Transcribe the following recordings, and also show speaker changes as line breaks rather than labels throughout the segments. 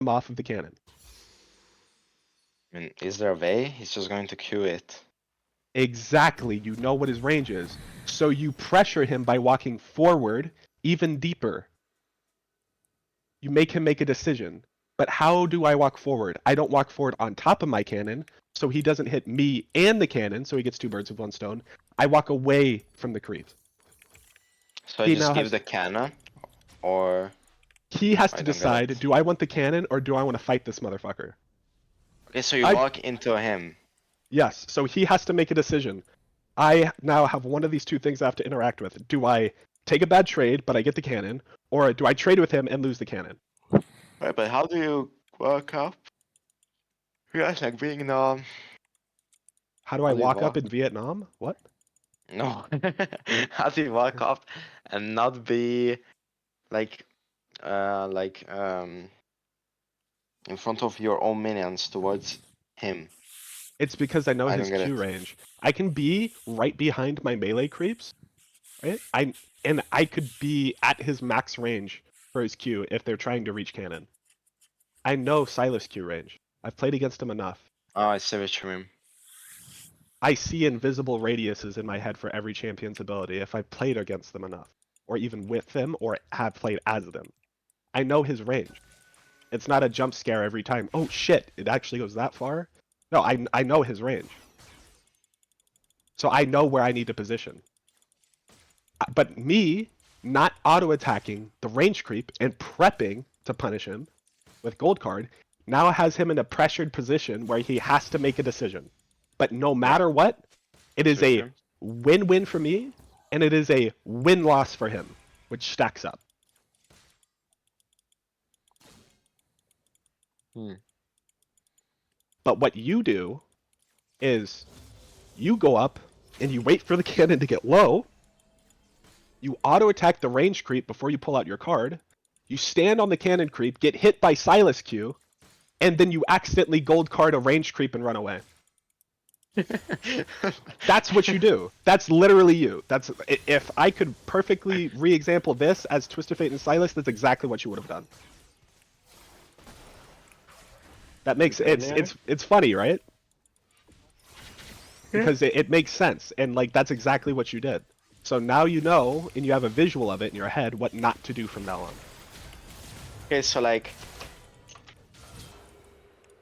him off of the cannon.
I mean, is there a way? He's just going to queue it.
Exactly, you know what his range is. So you pressure him by walking forward even deeper. You make him make a decision. But how do I walk forward? I don't walk forward on top of my cannon, so he doesn't hit me and the cannon, so he gets 2 birds with 1 stone. I walk away from the creep.
So I
He
just
now
give
has
the cannon, or
he has
I
to
don't get
decide,
it.
do I want the cannon or do I want to fight this motherfucker?
Okay, so you
I
walk into him.
Yes, so he has to make a decision. I now have one of these two things I have to interact with. Do I take a bad trade, but I get the cannon, or do I trade with him and lose the cannon?
Right, but how do you walk up? You guys like being
How do I
how do you
walk up
walk?
in Vietnam? What?
No. How do you walk up and not be like like in front of your own minions towards him?
It's because I know
I
his
don't get
Q
it.
range. I can be right behind my melee creeps, right? I could be at his max range for his Q if they're trying to reach cannon. I know Silas Q range. I've played against him enough.
Oh, I see what you mean.
I see invisible radiuses in my head for every champion's ability if I've played against them enough, or even with them, or have played as them. I know his range. It's not a jump scare every time. Oh shit, it actually goes that far? No, I know his range. So I know where I need to position. But me not auto-attacking the range creep and prepping to punish him with gold card now has him in a pressured position where he has to make a decision. But no matter what, it is a win-win for me, and it is a win-loss for him, which stacks up. But what you do is you go up and you wait for the cannon to get low. You auto-attack the range creep before you pull out your card. You stand on the cannon creep, get hit by Silas Q, and then you accidentally gold card a range creep and run away. That's what you do. That's literally you. That's if I could perfectly re-example this as Twisted Fate and Silas, that's exactly what you would have done. That makes it's funny, right? Because it makes sense, and like that's exactly what you did. So now you know, and you have a visual of it in your head, what not to do from now on.
Okay, so like,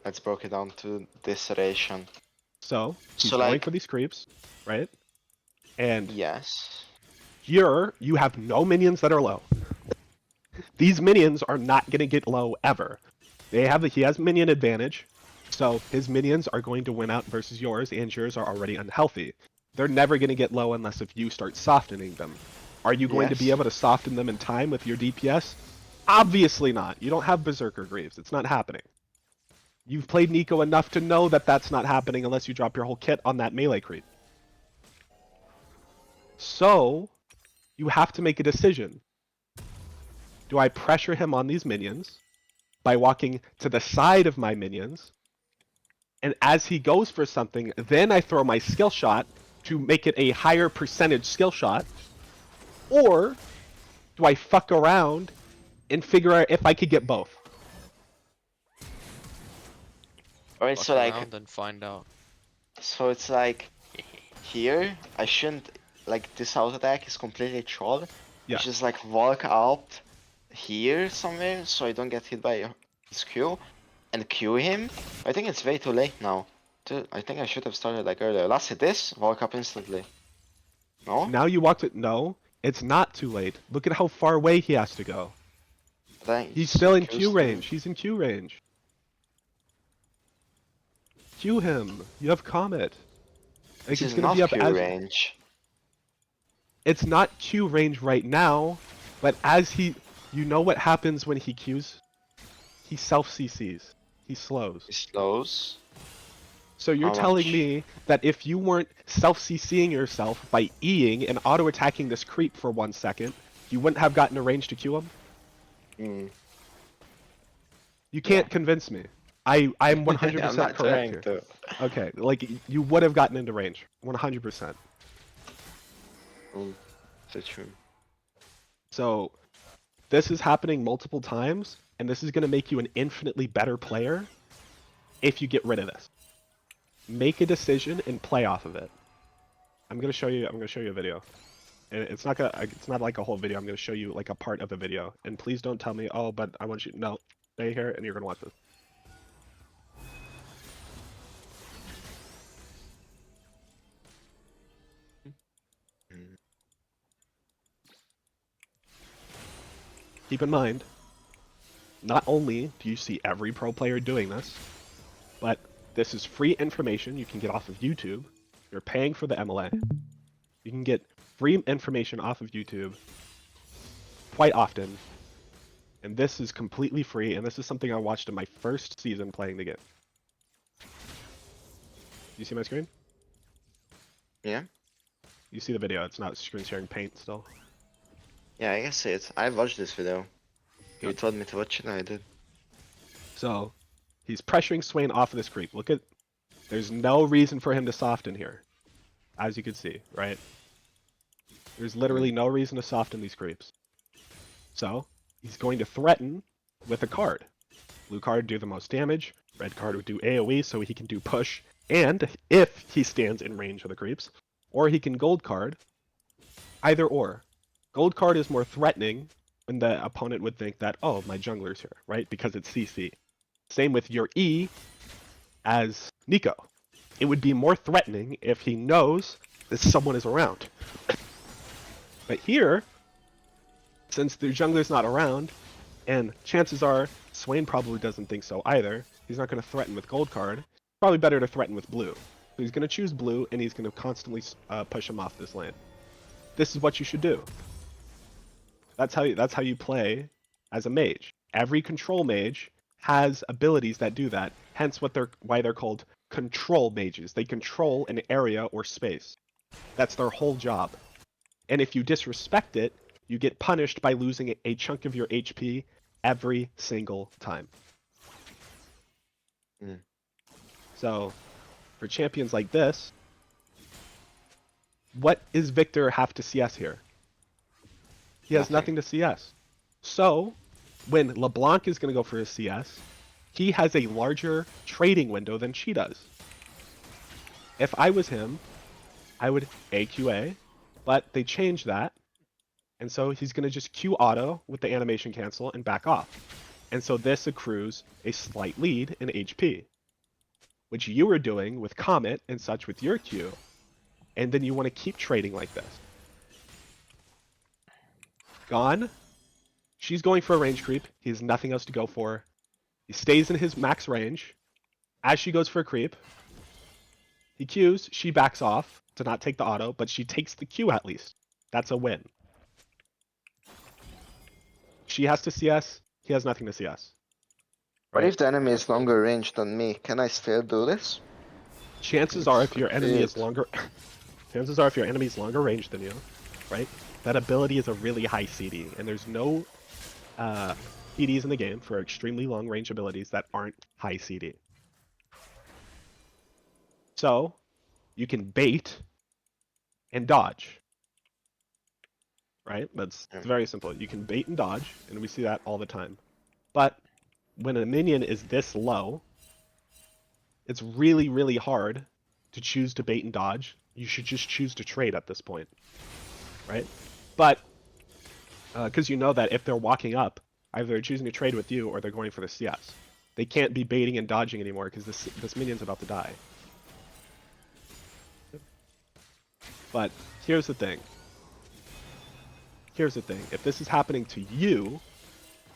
let's break it down to this iteration.
So he's
So
going
like,
for these creeps, right? And
yes.
you have no minions that are low. These minions are not going to get low ever. He has minion advantage, so his minions are going to win out versus yours, and yours are already unhealthy. They're never going to get low unless if you start softening them. Are you going to be able to soften them in time with your DPS? Obviously not. You don't have Berserker Greaves. It's not happening. You've played Nico enough to know that that's not happening unless you drop your whole kit on that melee creep. So, you have to make a decision. Do I pressure him on these minions by walking to the side of my minions? And as he goes for something, then I throw my skill shot to make it a higher percentage skill shot? Or do I fuck around and figure out if I could get both?
Alright,
Fuck
so like,
around and find out.
so it's like, here, I shouldn't, like, this auto attack is completely troll.
Yeah.
I just like walk up here somewhere so I don't get hit by his Q and Q him. I think it's way too late now. Dude, I think I should have started like earlier. Let's hit this, walk up instantly. No?
Now you walked it. No, it's not too late. Look at how far away he has to go. He's still in Q range. He's in Q range. Q him. You have Comet. Like,
This
it's
is
gonna
not
be up
Q
as
range.
it's not Q range right now, but as he, you know what happens when he Qs? He self CCs. He slows.
He slows.
So you're
How
telling
much?
me that if you weren't self CCing yourself by Eing and auto attacking this creep for 1 second, you wouldn't have gotten a range to Q him?
Hmm.
You can't convince me. I'm 100%
I'm not
correct
trying
here.
to.
Okay, like you would have gotten into range, 100%.
That's true.
So this is happening multiple times, And this is going to make you an infinitely better player if you get rid of this. Make a decision and play off of it. I'm going to show you a video. And it's not like a whole video. I'm going to show you like a part of a video. And please don't tell me, "Oh, but I want you." No. Stay here and you're going to watch this. Keep in mind, not only do you see every pro player doing this, but this is free information you can get off of YouTube. You're paying for the MLA. You can get free information off of YouTube quite often. And this is completely free, and this is something I watched in my first season playing the game. You see my screen?
Yeah.
You see the video, it's not screen sharing paint still.
Yeah, I guess it. I watched this video. You
Good.
told me to watch it, and I did.
So, he's pressuring Swain off of this creep. Look at, there's no reason for him to soften here. As you can see, right? There's literally no reason to soften these creeps. So, he's going to threaten with a card. Blue card do the most damage, red card would do AoE so he can do push, and if he stands in range of the creeps, or he can gold card, either or. Gold card is more threatening when the opponent would think that, oh, my jungler's here, right? Because it's CC. Same with your E as Nico. It would be more threatening if he knows that someone is around. But here, since the jungler's not around, and chances are Swain probably doesn't think so either, he's not going to threaten with gold card. Probably better to threaten with blue. So he's going to choose blue, and he's going to constantly push him off this lane. This is what you should do. That's how you play as a mage. Every control mage has abilities that do that. Hence, why they're called control mages. They control an area or space. That's their whole job. And if you disrespect it, you get punished by losing a chunk of your HP every single time.
Mm.
So, for champions like this, what does Victor have to CS here? He has nothing to CS. So, when LeBlanc is going to go for his CS, he has a larger trading window than she does. If I was him, I would AQA, but they changed that. And so he's going to just Q auto with the animation cancel and back off. And so this accrues a slight lead in HP, which you were doing with Comet and such with your Q. And then you want to keep trading like this. Gone. She's going for a range creep. He has nothing else to go for. He stays in his max range. As she goes for a creep, he Qs, she backs off to not take the auto, but she takes the Q at least. That's a win. She has to CS, he has nothing to CS.
What if the enemy is longer range than me? Can I still do this?
Chances are if your enemy is longer range than you, right? That ability is a really high CD, and there's no CDs in the game for extremely long range abilities that aren't high CD. So, you can bait and dodge. Right? That's very simple. You can bait and dodge, and we see that all the time. But when a minion is this low, it's really, really hard to choose to bait and dodge. You should just choose to trade at this point. Right? But, because you know that if they're walking up, either they're choosing to trade with you or they're going for the CS. They can't be baiting and dodging anymore because this minion's about to die. But here's the thing. If this is happening to you,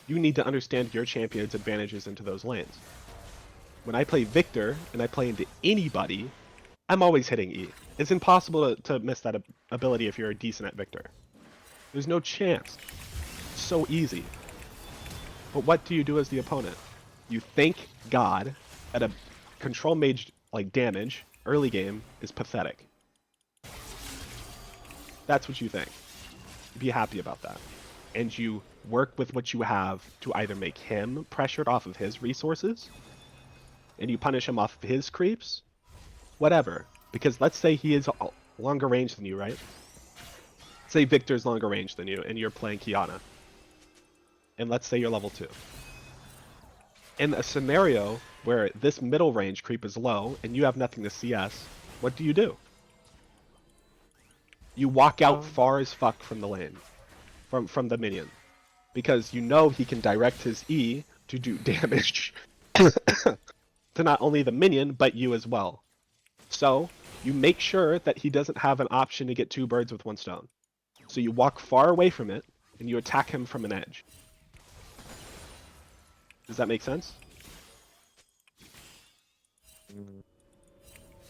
you need to understand your champion's advantages into those lanes. When I play Victor and I play into anybody, I'm always hitting E. It's impossible to miss that ability if you're decent at Victor. There's no chance. It's so easy. But what do you do as the opponent? You thank God that a control mage like damage early game is pathetic. That's what you think. Be happy about that. And you work with what you have to either make him pressured off of his resources, and you punish him off of his creeps, whatever. Because let's say he is longer range than you, right? Say Victor's longer range than you, and you're playing Kiana. And let's say you're level 2. In a scenario where this middle range creep is low and you have nothing to CS, what do? You walk out far as fuck from the lane, from the minion, because you know he can direct his E to do damage to not only the minion but you as well. So you make sure that he doesn't have an option to get 2 birds with 1 stone. So you walk far away from it and you attack him from an edge. Does that make sense?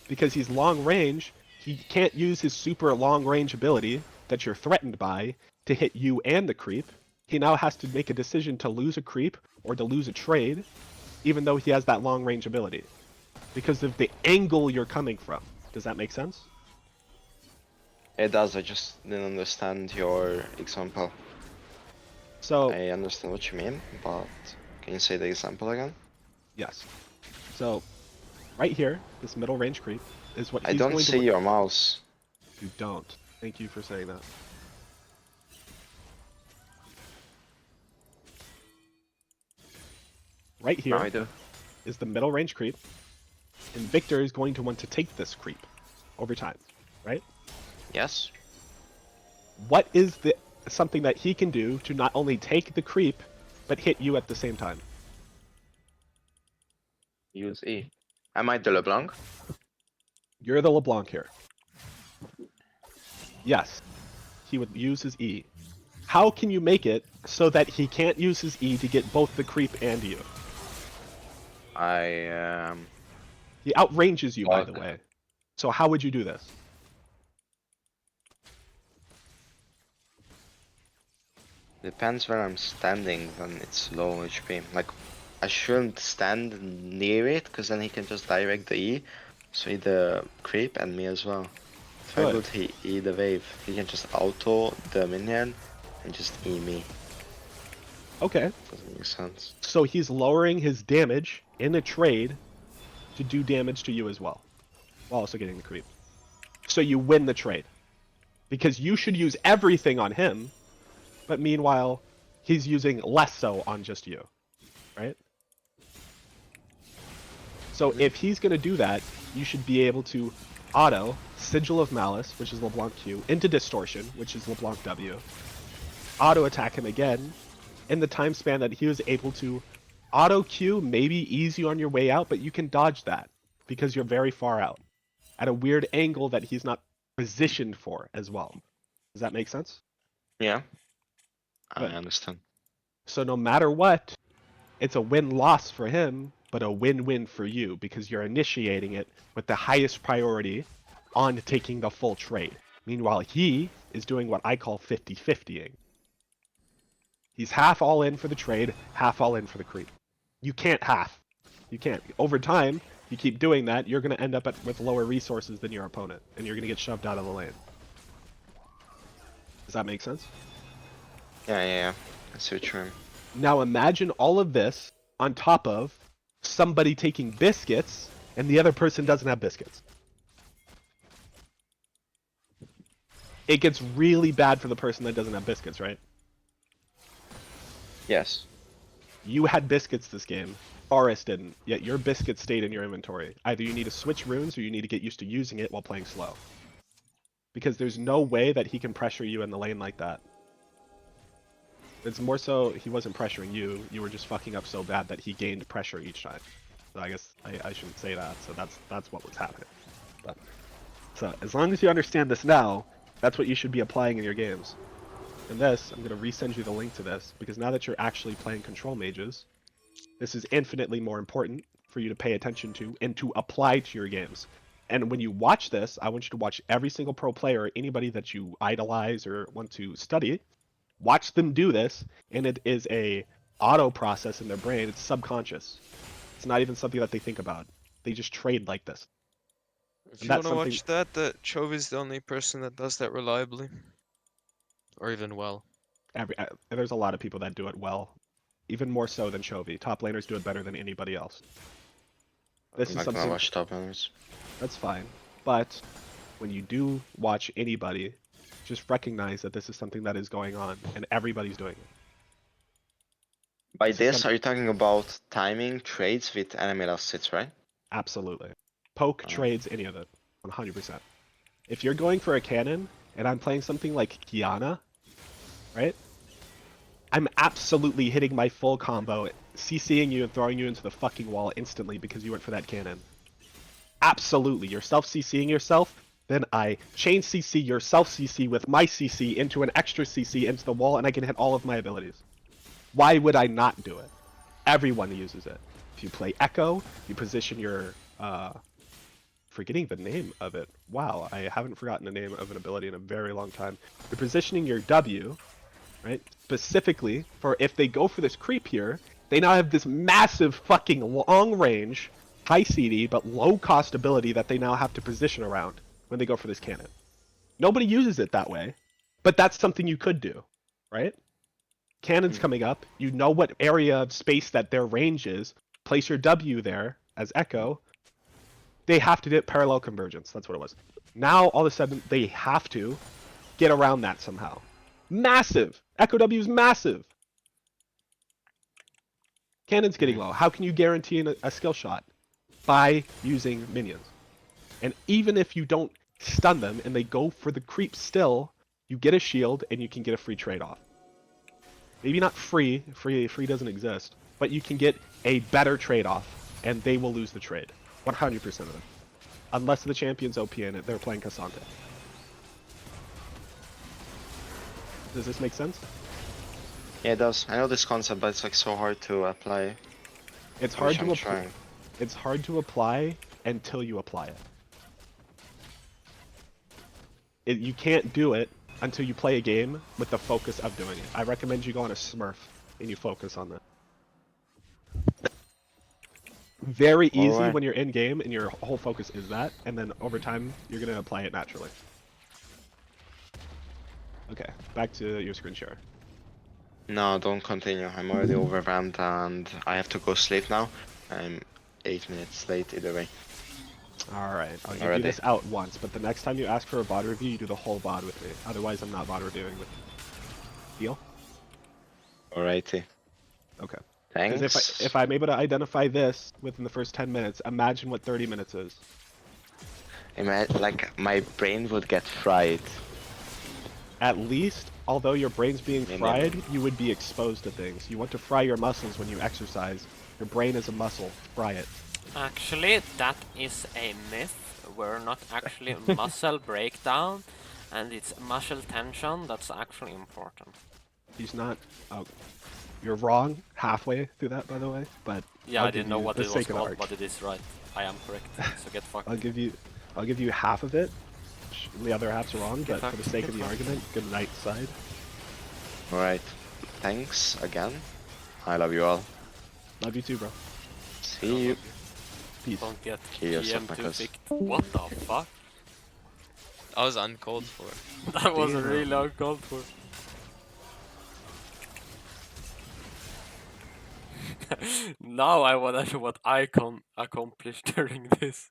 Because he's long range, he can't use his super long range ability that you're threatened by to hit you and the creep. He now has to make a decision to lose a creep or to lose a trade, even though he has that long range ability. Because of the angle you're coming from. Does that make sense?
It does, I just didn't understand your example.
So
I understand what you mean, but can you say the example again?
yes. So right here, this middle range creep is what
I
he's
don't
going
see
to.
your mouse.
You don't. Thank you for saying that. Right here
Now I do.
is the middle range creep, and Victor is going to want to take this creep over time, right?
Yes?
What is the something that he can do to not only take the creep, but hit you at the same time?
Use E. Am I the LeBlanc?
You're the LeBlanc here. Yes, he would use his E. How can you make it so that he can't use his E to get both the creep and you? He outranges you, by the way. So how would you do this?
Depends where I'm standing, then it's low HP. Like, I shouldn't stand near it, because then he can just direct the E, so he the creep and me as well. If I
Good.
go to E the wave, he can just auto the minion and just E me.
Okay.
Doesn't make sense.
So he's lowering his damage in a trade to do damage to you as well, while also getting the creep. So you win the trade. Because you should use everything on him, but meanwhile, he's using less so on just you, right? So if he's going to do that, you should be able to auto Sigil of Malice, which is LeBlanc Q, into Distortion, which is LeBlanc W, auto attack him again, in the time span that he was able to auto Q, maybe ease you on your way out, but you can dodge that because you're very far out at a weird angle that he's not positioned for as well. Does that make sense?
Yeah. I
Good.
understand.
So no matter what, it's a win-loss for him, but a win-win for you because you're initiating it with the highest priority on taking the full trade. Meanwhile, he is doing what I call 50-50ing. He's half all in for the trade, half all in for the creep. You can't half. You can't. Over time, you keep doing that, you're going to end up with lower resources than your opponent, and you're going to get shoved out of the lane. Does that make sense?
Yeah. I see what you mean.
Now imagine all of this on top of somebody taking biscuits and the other person doesn't have biscuits. It gets really bad for the person that doesn't have biscuits, right?
Yes.
You had biscuits this game. Forest didn't, yet your biscuit stayed in your inventory. Either you need to switch runes or you need to get used to using it while playing slow. Because there's no way that he can pressure you in the lane like that. It's more so he wasn't pressuring you, you were just fucking up so bad that he gained pressure each time. So I guess I shouldn't say that, so that's what was happening. But so as long as you understand this now, that's what you should be applying in your games. And this, I'm gonna resend you the link to this, because now that you're actually playing control mages, this is infinitely more important for you to pay attention to and to apply to your games. And when you watch this, I want you to watch every single pro player or anybody that you idolize or want to study. Watch them do this, and it is a auto process in their brain. It's subconscious. It's not even something that they think about. They just trade like this.
If
And
you
that's
want to
something-
watch that, Chove is the only person that does that reliably. Or even well.
There's a lot of people that do it well. Even more so than Chovy. Top laners do it better than anybody else. This
I'm
is
not gonna
something
watch top laners.
that's fine. But when you do watch anybody, just recognize that this is something that is going on and everybody's doing it.
By
This is
this,
some-
are you talking about timing trades with enemy last hits, right?
Absolutely. Poke
Oh.
trades any of it. 100%. If you're going for a cannon and I'm playing something like Kiana, right? I'm absolutely hitting my full combo, CCing you and throwing you into the fucking wall instantly because you went for that cannon. Absolutely. You're self-CCing yourself, then I chain CC your self-CC with my CC into an extra CC into the wall and I can hit all of my abilities. Why would I not do it? Everyone uses it. If you play Echo, you position your forgetting the name of it. Wow, I haven't forgotten the name of an ability in a very long time. You're positioning your W, right? Specifically for if they go for this creep here, they now have this massive fucking long range, high CD, but low cost ability that they now have to position around when they go for this cannon. Nobody uses it that way, but that's something you could do, right? Cannon's coming up, you know what area of space that their range is, place your W there as Echo. They have to do parallel convergence, that's what it was. Now, all of a sudden, they have to get around that somehow. Massive! Echo W is massive! Cannon's getting low. How can you guarantee a skill shot? By using minions. And even if you don't stun them and they go for the creep still, you get a shield and you can get a free trade-off. Maybe not free doesn't exist, but you can get a better trade-off and they will lose the trade. 100% of it. Unless the champion's OP in it, they're playing Cassandra. Does this make sense?
Yeah, it does. I know this concept, but it's like so hard to apply.
It's
Which
hard to
I'm
apply.
trying.
It's hard to apply until you apply it. You can't do it until you play a game with the focus of doing it. I recommend you go on a Smurf and you focus on that. Very easy
Alright.
when you're in game and your whole focus is that, and then over time you're gonna apply it naturally. Okay, back to your screen share.
No, don't continue. I'm already overwhelmed and I have to go sleep now. I'm 8 minutes late either way.
Alright, I'll give you
Already.
this out once, but the next time you ask for a VOD review, you do the whole VOD with me. Otherwise, I'm not VOD reviewing with you. Deal?
Alrighty.
Okay.
Thanks.
Because if I'm able to identify this within the first 10 minutes, imagine what 30 minutes is.
Like, my brain would get fried.
At least, although your brain's being
Maybe.
fried, you would be exposed to things. You want to fry your muscles when you exercise. Your brain is a muscle. Fry it.
Actually, that is a myth. We're not actually muscle breakdown, and it's muscle tension that's actually important.
He's not... Oh, you're wrong halfway through that, by the way, but...
Yeah,
I'll
I
give
didn't know
you
what
the
it was
sake of the
called,
arg-
but it is right. I am correct, so get fucked.
I'll give you half of it. The other half's wrong, but
fucked,
for the sake
get
of the
fucked.
argument, good night side.
Alright. Thanks again. I love you all.
Love you too, bro.
See you.
Peace.
Don't get
Kill yourself,
PM too
Marcus.
thick. What the fuck?
I was uncalled for.
That was
Damn.
really uncalled for. Now I wanna know what I accomplished during this.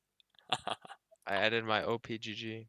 I added my OPGG.